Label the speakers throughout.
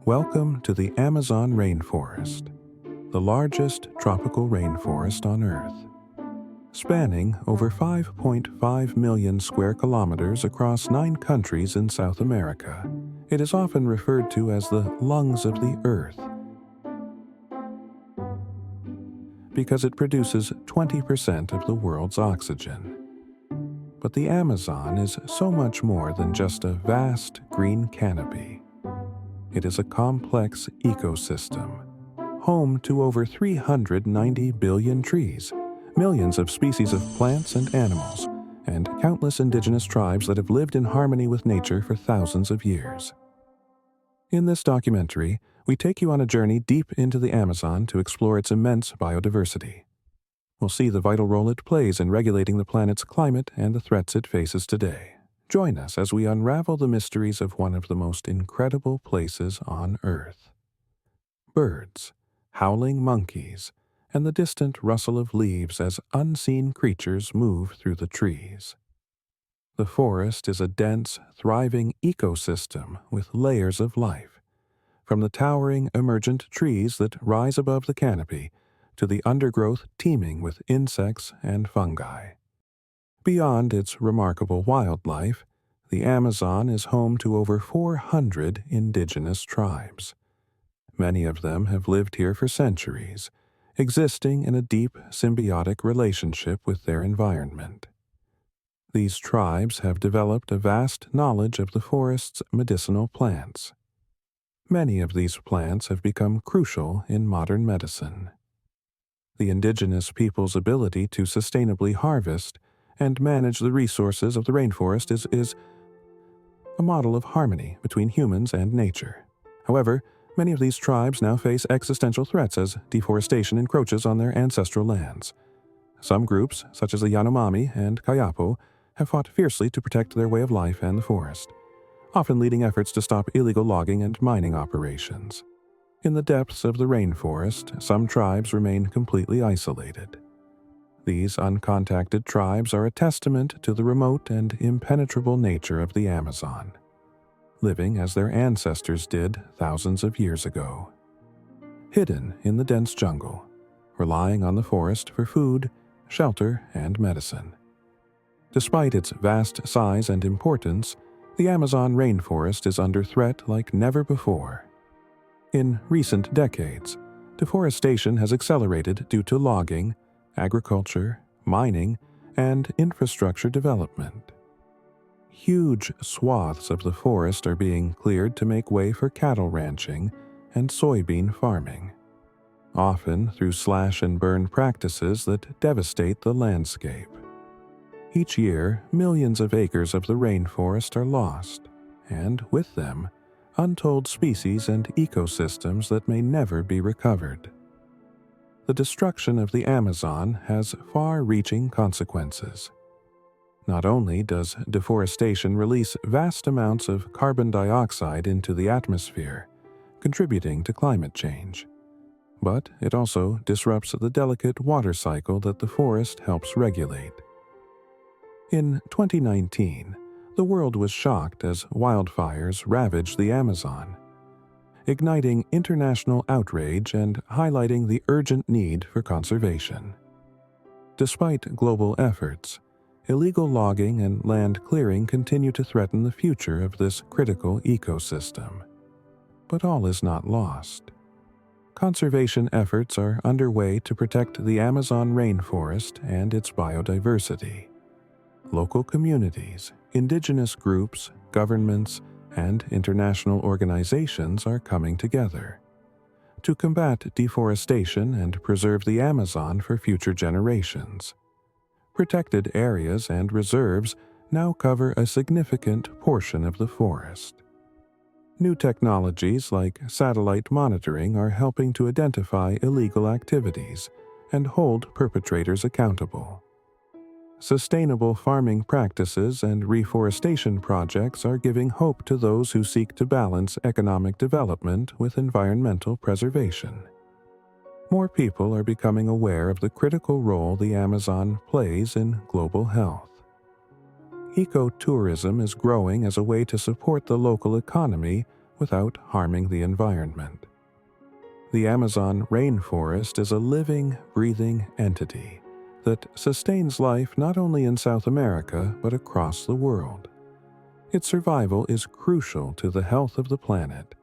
Speaker 1: Welcome to the Amazon rainforest, the largest tropical rainforest on Earth. Spanning over 5.5 million square kilometers across 9 countries in South America, it is often referred to as the lungs of the Earth because it produces 20% of the world's oxygen. But the Amazon is so much more than just a vast green canopy. It is a complex ecosystem, home to over 390 billion trees, millions of species of plants and animals, and countless indigenous tribes that have lived in harmony with nature for thousands of years. In this documentary, we take you on a journey deep into the Amazon to explore its immense biodiversity. We'll see the vital role it plays in regulating the planet's climate and the threats it faces today. Join us as we unravel the mysteries of one of the most incredible places on Earth. Birds, howling monkeys, and the distant rustle of leaves as unseen creatures move through the trees. The forest is a dense, thriving ecosystem with layers of life, from the towering emergent trees that rise above the canopy to the undergrowth teeming with insects and fungi. Beyond its remarkable wildlife, the Amazon is home to over 400 indigenous tribes. Many of them have lived here for centuries, existing in a deep symbiotic relationship with their environment. These tribes have developed a vast knowledge of the forest's medicinal plants. Many of these plants have become crucial in modern medicine. The indigenous people's ability to sustainably harvest and manage the resources of the rainforest is a model of harmony between humans and nature. However, many of these tribes now face existential threats as deforestation encroaches on their ancestral lands. Some groups, such as the Yanomami and Kayapo, have fought fiercely to protect their way of life and the forest, often leading efforts to stop illegal logging and mining operations. In the depths of the rainforest, some tribes remain completely isolated. These uncontacted tribes are a testament to the remote and impenetrable nature of the Amazon, living as their ancestors did thousands of years ago. Hidden in the dense jungle, relying on the forest for food, shelter, and medicine. Despite its vast size and importance, the Amazon rainforest is under threat like never before. In recent decades, deforestation has accelerated due to logging, agriculture, mining, and infrastructure development. Huge swaths of the forest are being cleared to make way for cattle ranching and soybean farming, often through slash-and-burn practices that devastate the landscape. Each year, millions of acres of the rainforest are lost, and with them, untold species and ecosystems that may never be recovered. The destruction of the Amazon has far-reaching consequences. Not only does deforestation release vast amounts of carbon dioxide into the atmosphere, contributing to climate change, but it also disrupts the delicate water cycle that the forest helps regulate. In 2019, the world was shocked as wildfires ravaged the Amazon, igniting international outrage and highlighting the urgent need for conservation. Despite global efforts, illegal logging and land clearing continue to threaten the future of this critical ecosystem. But all is not lost. Conservation efforts are underway to protect the Amazon rainforest and its biodiversity. Local communities, indigenous groups, governments, and international organizations are coming together to combat deforestation and preserve the Amazon for future generations. Protected areas and reserves now cover a significant portion of the forest. New technologies like satellite monitoring are helping to identify illegal activities and hold perpetrators accountable. Sustainable farming practices and reforestation projects are giving hope to those who seek to balance economic development with environmental preservation. More people are becoming aware of the critical role the Amazon plays in global health. Ecotourism is growing as a way to support the local economy without harming the environment. The Amazon rainforest is a living, breathing entity that sustains life not only in South America but across the world. Its survival is crucial to the health of the planet,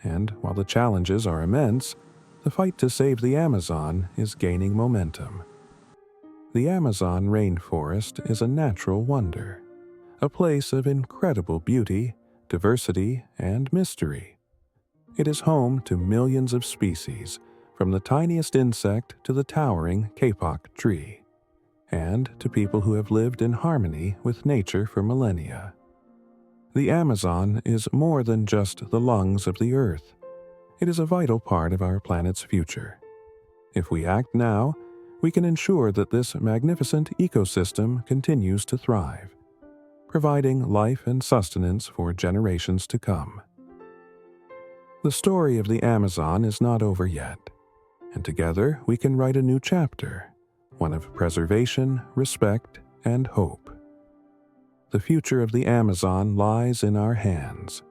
Speaker 1: and while the challenges are immense, the fight to save the Amazon is gaining momentum. The Amazon rainforest is a natural wonder, a place of incredible beauty, diversity, and mystery. It is home to millions of species, from the tiniest insect to the towering kapok tree, and to people who have lived in harmony with nature for millennia. The Amazon is more than just the lungs of the earth. It is a vital part of our planet's future. If we act now, we can ensure that this magnificent ecosystem continues to thrive, providing life and sustenance for generations to come. The story of the Amazon is not over yet, and together we can write a new chapter, one of preservation, respect, and hope. The future of the Amazon lies in our hands.